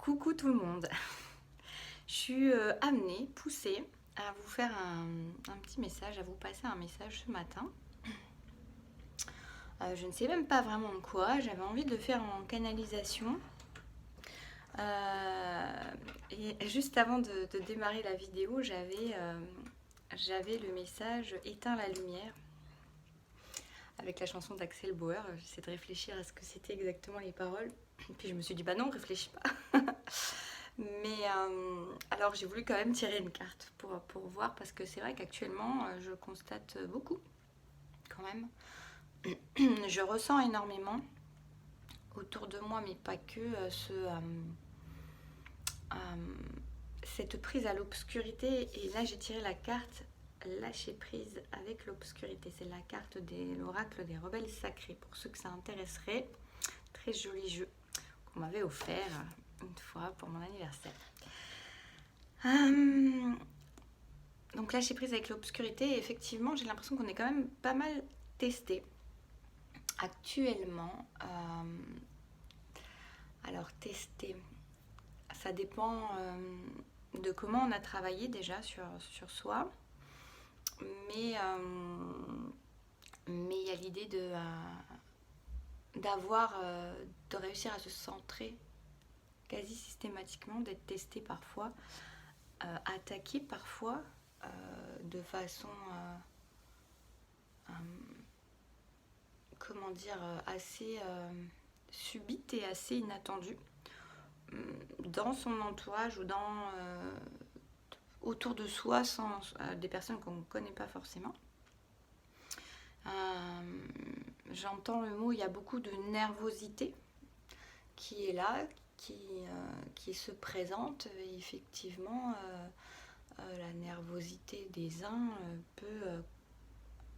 Coucou tout le monde. Je suis poussée à vous faire un petit message, à vous passer un message ce matin. Je ne sais même pas vraiment quoi, j'avais envie de le faire en canalisation. Et juste avant de démarrer la vidéo, j'avais le message "Éteins la lumière" avec la chanson d'Axel Bauer. J'essaie de réfléchir à ce que c'était exactement les paroles. Puis je me suis dit, bah non, réfléchis pas. Mais alors j'ai voulu quand même tirer une carte pour voir, parce que c'est vrai qu'actuellement je constate beaucoup quand même. Je ressens énormément autour de moi, mais pas que, cette prise à l'obscurité. Et là j'ai tiré la carte lâcher prise avec l'obscurité. C'est la carte de l'oracle des rebelles sacrés, pour ceux que ça intéresserait. Très joli jeu qu'on m'avait offert une fois pour mon anniversaire. Donc lâcher prise avec l'obscurité, et effectivement j'ai l'impression qu'on est quand même pas mal testé actuellement. Alors testé, ça dépend de comment on a travaillé déjà sur soi, mais il y a l'idée de réussir à se centrer quasi systématiquement, d'être testé parfois, attaqué parfois, de façon comment dire, assez subite et assez inattendue, dans son entourage ou autour de soi, sans des personnes qu'on ne connaît pas forcément. J'entends le mot, il y a beaucoup de nervosité qui est là, qui se présente. Et effectivement, la nervosité des uns peut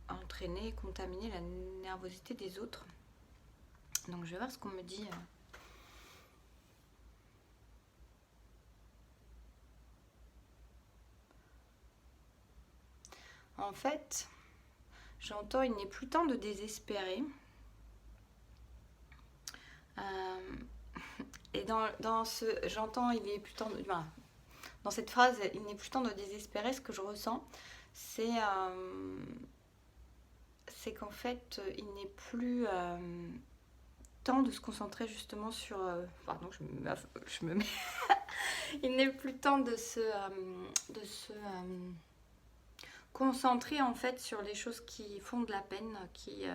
entraîner, contaminer la nervosité des autres. Donc je vais voir ce qu'on me dit. En fait, j'entends, il n'est plus temps de désespérer. Et j'entends, il est plus temps de, enfin, dans cette phrase, il n'est plus temps de désespérer. Ce que je ressens, c'est qu'en fait, il n'est plus temps de se concentrer justement sur... pardon, je me mets... il n'est plus temps de se concentrer en fait sur les choses qui font de la peine, qui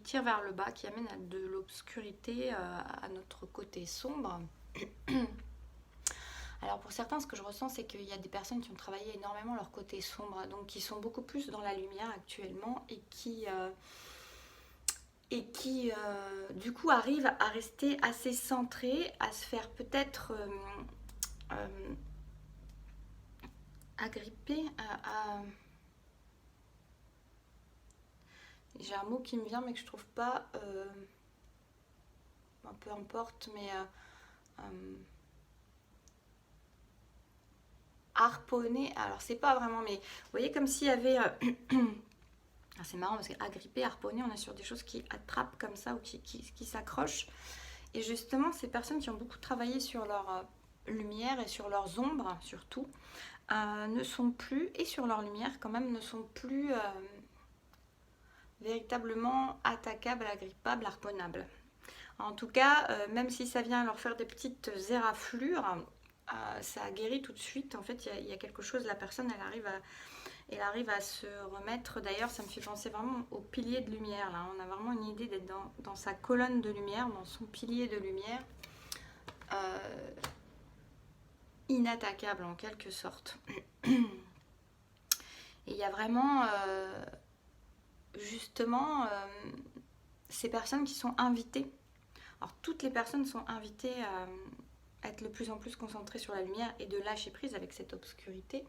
tirent vers le bas, qui amènent à de l'obscurité, à notre côté sombre. Alors pour certains, ce que je ressens, c'est qu'il y a des personnes qui ont travaillé énormément leur côté sombre, donc qui sont beaucoup plus dans la lumière actuellement, et qui du coup arrivent à rester assez centrés, à se faire peut-être agripper à... J'ai un mot qui me vient mais que je trouve pas, peu importe, mais harponner, alors c'est pas vraiment, mais vous voyez, comme s'il y avait c'est marrant parce qu'agripper, harponner, on est sur des choses qui attrapent comme ça, ou qui s'accrochent. Et justement, ces personnes qui ont beaucoup travaillé sur leur lumière et sur leurs ombres surtout, ne sont plus, et sur leur lumière quand même, ne sont plus véritablement attaquables, agrippables, harponnables. En tout cas, même si ça vient leur faire des petites éraflures, ça guérit tout de suite. En fait, il y a quelque chose, la personne, elle arrive à se remettre. D'ailleurs, ça me fait penser vraiment au pilier de lumière. Là, on a vraiment une idée d'être dans sa colonne de lumière, dans son pilier de lumière, inattaquable en quelque sorte. Et il y a vraiment justement ces personnes qui sont invitées. Alors toutes les personnes sont invitées à être de plus en plus concentrées sur la lumière et de lâcher prise avec cette obscurité.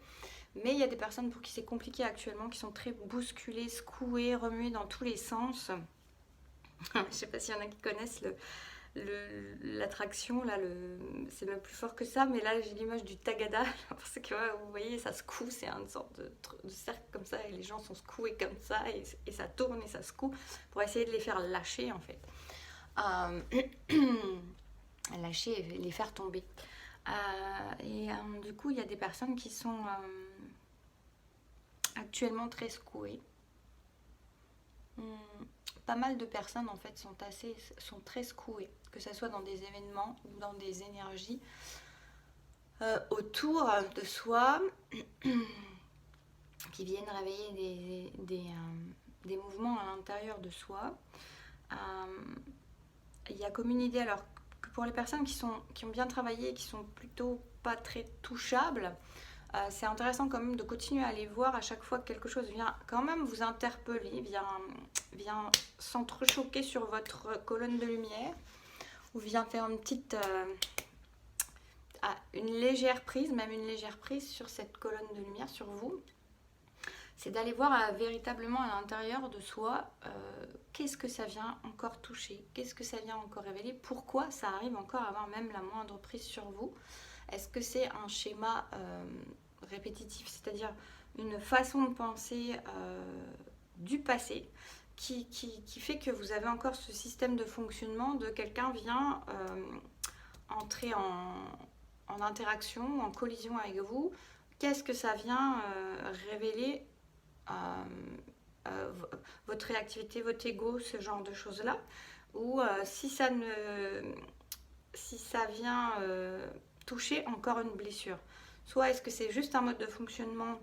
Mais il y a des personnes pour qui c'est compliqué actuellement, qui sont très bousculées, secouées, remuées dans tous les sens. Je ne sais pas s'il y en a qui connaissent l'attraction, là, c'est même plus fort que ça, mais là j'ai l'image du tagada, parce que ouais, vous voyez, ça secoue, c'est une sorte de cercle comme ça, et les gens sont secoués comme ça, et ça tourne et ça secoue, pour essayer de les faire lâcher en fait. Lâcher et les faire tomber. Du coup, il y a des personnes qui sont actuellement très secouées. Pas mal de personnes en fait sont très secouées, que ce soit dans des événements ou dans des énergies autour de soi qui viennent réveiller des mouvements à l'intérieur de soi. Il y a comme une idée, alors que pour les personnes qui ont bien travaillé et qui sont plutôt pas très touchables, c'est intéressant quand même de continuer à aller voir à chaque fois que quelque chose vient quand même vous interpeller, vient s'entrechoquer sur votre colonne de lumière, ou vient faire une légère prise, même une légère prise sur cette colonne de lumière, sur vous. C'est d'aller voir véritablement à l'intérieur de soi qu'est-ce que ça vient encore toucher, qu'est-ce que ça vient encore révéler, pourquoi ça arrive encore à avoir même la moindre prise sur vous. Est-ce que c'est un schéma répétitif, c'est-à-dire une façon de penser du passé qui fait que vous avez encore ce système de fonctionnement de quelqu'un vient entrer en interaction, en collision avec vous. Qu'est-ce que ça vient révéler votre réactivité, votre ego, ce genre de choses-là. Ou si ça vient toucher encore une blessure. Soit est-ce que c'est juste un mode de fonctionnement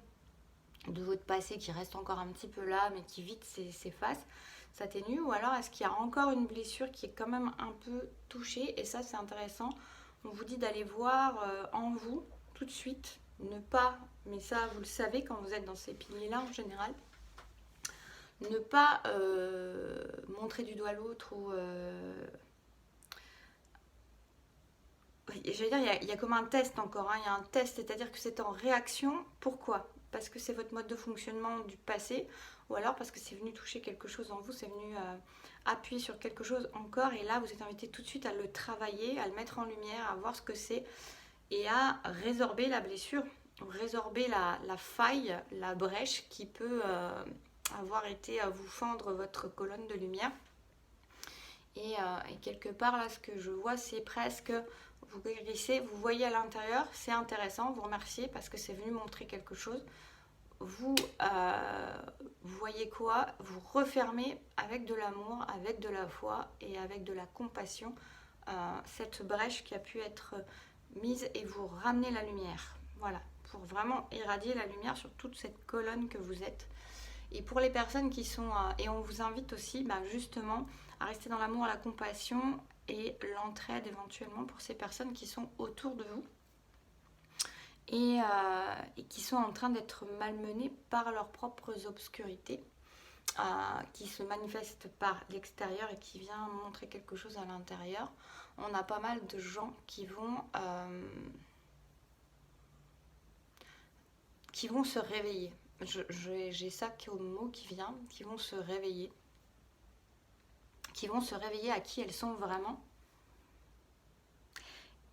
de votre passé qui reste encore un petit peu là, mais qui vite s'efface, s'atténue, ou alors est-ce qu'il y a encore une blessure qui est quand même un peu touchée, et ça c'est intéressant. On vous dit d'aller voir en vous tout de suite, ne pas, mais ça vous le savez quand vous êtes dans ces piliers-là en général, ne pas montrer du doigt l'autre ou... je veux dire, il y a comme un test encore, hein, il y a un test, c'est-à-dire que c'est en réaction. Pourquoi? Parce que c'est votre mode de fonctionnement du passé, ou alors parce que c'est venu toucher quelque chose en vous, c'est venu appuyer sur quelque chose encore, et là vous êtes invité tout de suite à le travailler, à le mettre en lumière, à voir ce que c'est, et à résorber la blessure, résorber la faille, la brèche qui peut avoir été à vous fendre votre colonne de lumière. Et quelque part là, ce que je vois, c'est presque vous guérissez, vous voyez à l'intérieur, c'est intéressant, vous remerciez parce que c'est venu montrer quelque chose. Vous voyez quoi? Vous refermez avec de l'amour, avec de la foi et avec de la compassion cette brèche qui a pu être mise, et vous ramenez la lumière. Voilà, pour vraiment irradier la lumière sur toute cette colonne que vous êtes. Et pour les personnes qui sont... et on vous invite aussi justement à rester dans l'amour, la compassion et l'entraide éventuellement pour ces personnes qui sont autour de vous et qui sont en train d'être malmenées par leurs propres obscurités, qui se manifestent par l'extérieur et qui vient montrer quelque chose à l'intérieur. On a pas mal de gens qui vont se réveiller. J'ai ça comme mot qui vient, qui vont se réveiller. Qui vont se réveiller à qui elles sont vraiment,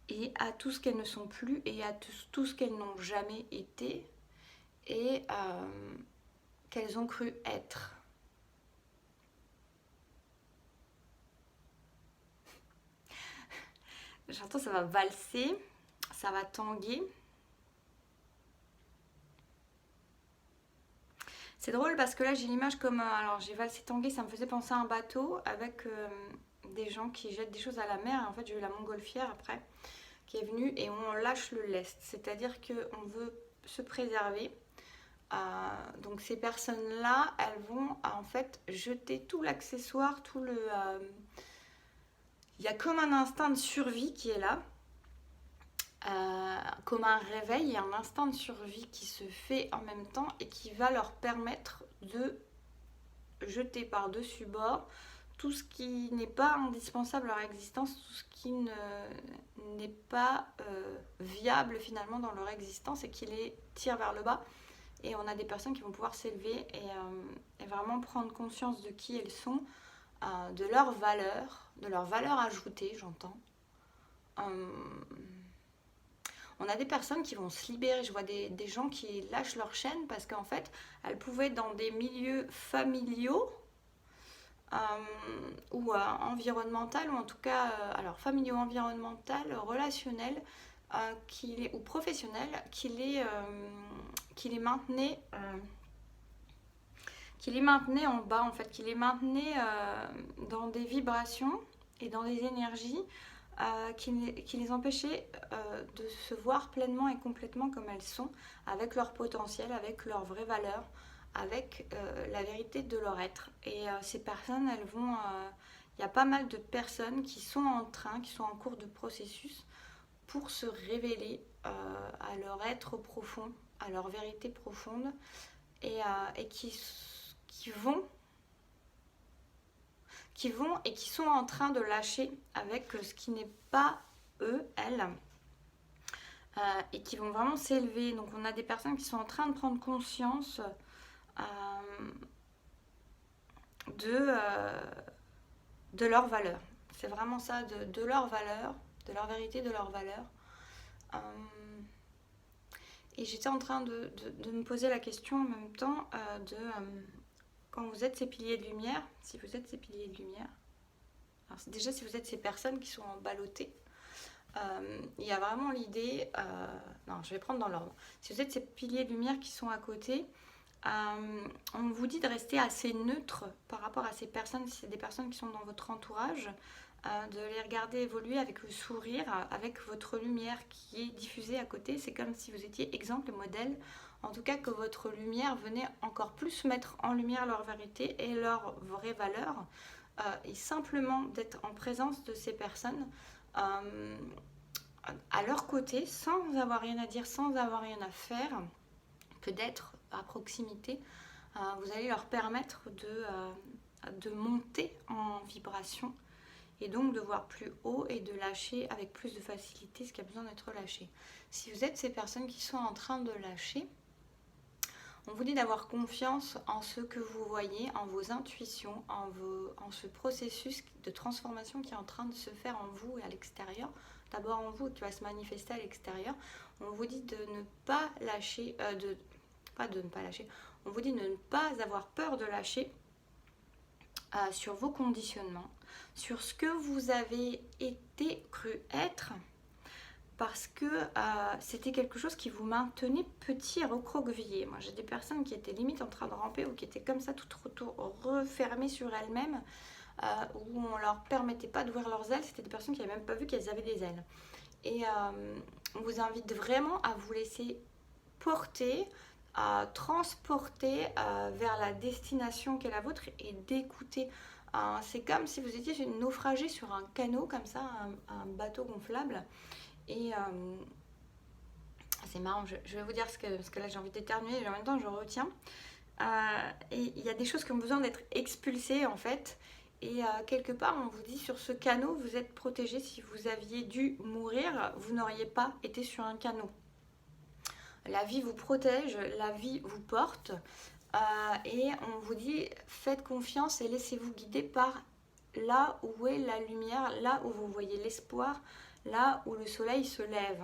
et à tout ce qu'elles ne sont plus, et à tout ce qu'elles n'ont jamais été, et qu'elles ont cru être. J'entends, ça va valser, ça va tanguer. C'est drôle parce que là j'ai l'image comme... alors j'ai valsé tangué, ça me faisait penser à un bateau avec des gens qui jettent des choses à la mer. Et en fait j'ai eu la montgolfière après qui est venue et on lâche le lest. C'est-à-dire qu'on veut se préserver. Donc ces personnes-là, elles vont en fait jeter tout l'accessoire, tout le... il y a comme un instinct de survie qui est là. Comme un réveil et un instinct de survie qui se fait en même temps et qui va leur permettre de jeter par-dessus bord tout ce qui n'est pas indispensable à leur existence, tout ce qui n'est pas viable finalement dans leur existence et qui les tire vers le bas. Et on a des personnes qui vont pouvoir s'élever et vraiment prendre conscience de qui elles sont, de leur valeur ajoutée, j'entends. On a des personnes qui vont se libérer. Je vois des gens qui lâchent leur chaîne parce qu'en fait, elles pouvaient être dans des milieux familiaux ou environnementaux, ou en tout cas, alors familiaux, environnemental, relationnel, ou professionnel, qui les maintenait en bas, en fait, qui les maintenait dans des vibrations et dans des énergies qui les empêchaient de se voir pleinement et complètement comme elles sont, avec leur potentiel, avec leur vraie valeur, avec la vérité de leur être. Et ces personnes, elles vont... Il y a pas mal de personnes qui sont en cours de processus pour se révéler à leur être profond, à leur vérité profonde, et qui vont et qui sont en train de lâcher avec ce qui n'est pas eux, elles, et qui vont vraiment s'élever. Donc on a des personnes qui sont en train de prendre conscience de leur valeur. C'est vraiment ça, de leur valeur, de leur vérité, de leur valeur. Et j'étais en train de me poser la question en même temps quand vous êtes ces piliers de lumière, si vous êtes ces piliers de lumière, alors déjà si vous êtes ces personnes qui sont emballottées, il y a vraiment l'idée, non je vais prendre dans l'ordre, si vous êtes ces piliers de lumière qui sont à côté, on vous dit de rester assez neutre par rapport à ces personnes, si c'est des personnes qui sont dans votre entourage, de les regarder évoluer avec le sourire, avec votre lumière qui est diffusée à côté. C'est comme si vous étiez exemple, modèle. En tout cas, que votre lumière venait encore plus mettre en lumière leur vérité et leur vraie valeur. Et simplement d'être en présence de ces personnes à leur côté, sans avoir rien à dire, sans avoir rien à faire, que d'être à proximité. Vous allez leur permettre de monter en vibration et donc de voir plus haut et de lâcher avec plus de facilité ce qui a besoin d'être lâché. Si vous êtes ces personnes qui sont en train de lâcher, on vous dit d'avoir confiance en ce que vous voyez, en vos intuitions, en ce processus de transformation qui est en train de se faire en vous et à l'extérieur. D'abord en vous, qui va se manifester à l'extérieur. On vous dit de ne pas lâcher, on vous dit de ne pas avoir peur de lâcher sur vos conditionnements, sur ce que vous avez été cru être, parce que c'était quelque chose qui vous maintenait petit et recroquevillé. Moi j'ai des personnes qui étaient limite en train de ramper ou qui étaient comme ça tout refermées sur elles-mêmes, où on leur permettait pas d'ouvrir leurs ailes. C'était des personnes qui n'avaient même pas vu qu'elles avaient des ailes. Et on vous invite vraiment à vous laisser porter, à transporter vers la destination qui est la vôtre et d'écouter. C'est comme si vous étiez naufragé sur un canot comme ça, un bateau gonflable. Et c'est marrant, je vais vous dire parce que là j'ai envie d'éternuer et en même temps je retiens. Et il y a des choses qui ont besoin d'être expulsées en fait. Et quelque part on vous dit sur ce canot vous êtes protégé. Si vous aviez dû mourir, vous n'auriez pas été sur un canot. La vie vous protège, la vie vous porte, et on vous dit faites confiance et laissez-vous guider par là où est la lumière, là où vous voyez l'espoir, là où le soleil se lève.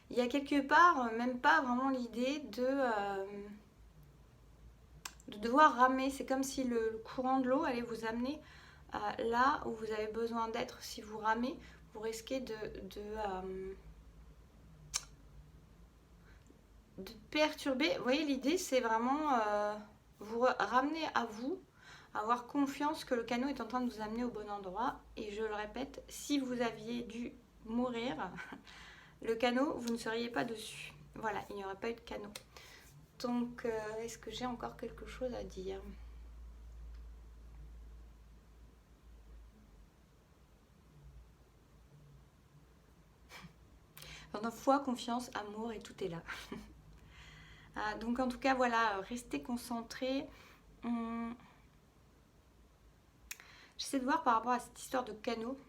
Il y a quelque part même pas vraiment l'idée de devoir ramer. C'est comme si le courant de l'eau allait vous amener là où vous avez besoin d'être. Si vous ramez, vous risquez de perturber. Vous voyez, l'idée c'est vraiment vous ramener à vous, avoir confiance que le canot est en train de vous amener au bon endroit. Et je le répète, si vous aviez dû mourir, le canot, vous ne seriez pas dessus. Voilà, il n'y aurait pas eu de canot. Donc, est-ce que j'ai encore quelque chose à dire ? Pendant foi, confiance, amour et tout est là. Donc en tout cas, voilà, restez concentrés. J'essaie de voir par rapport à cette histoire de canot.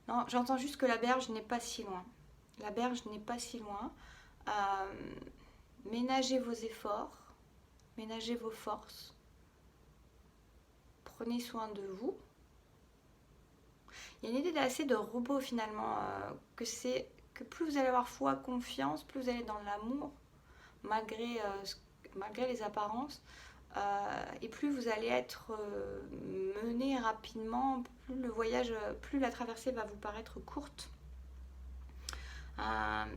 Non, j'entends juste que la berge n'est pas si loin. La berge n'est pas si loin. Ménagez vos efforts, ménagez vos forces. Prenez soin de vous. Il y a une idée assez de robot finalement, que plus vous allez avoir foi, confiance, plus vous allez dans l'amour, malgré les apparences. Et plus vous allez être mené rapidement, plus le voyage, plus la traversée va vous paraître courte.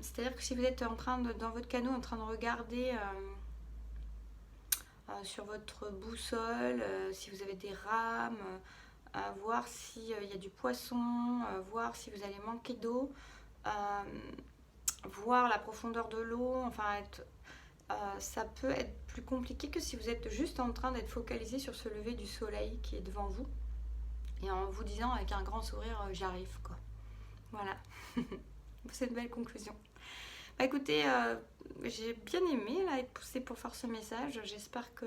C'est-à-dire que si vous êtes dans votre canot en train de regarder sur votre boussole, si vous avez des rames, voir s'il y a du poisson, voir si vous allez manquer d'eau, voir la profondeur de l'eau, enfin ça peut être plus compliqué que si vous êtes juste en train d'être focalisé sur ce lever du soleil qui est devant vous et en vous disant avec un grand sourire j'arrive quoi. Voilà. C'est une belle conclusion. Bah écoutez, j'ai bien aimé là, être poussée pour faire ce message. J'espère que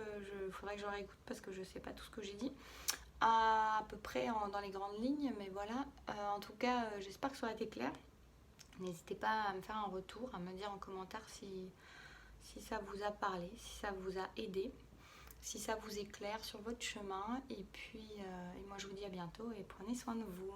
faudrait que je le réécoute parce que je sais pas tout ce que j'ai dit. À peu près dans les grandes lignes, mais voilà. En tout cas, j'espère que ça aura été clair. N'hésitez pas à me faire un retour, à me dire en commentaire si ça vous a parlé, si ça vous a aidé, si ça vous éclaire sur votre chemin. Et puis, moi je vous dis à bientôt et prenez soin de vous.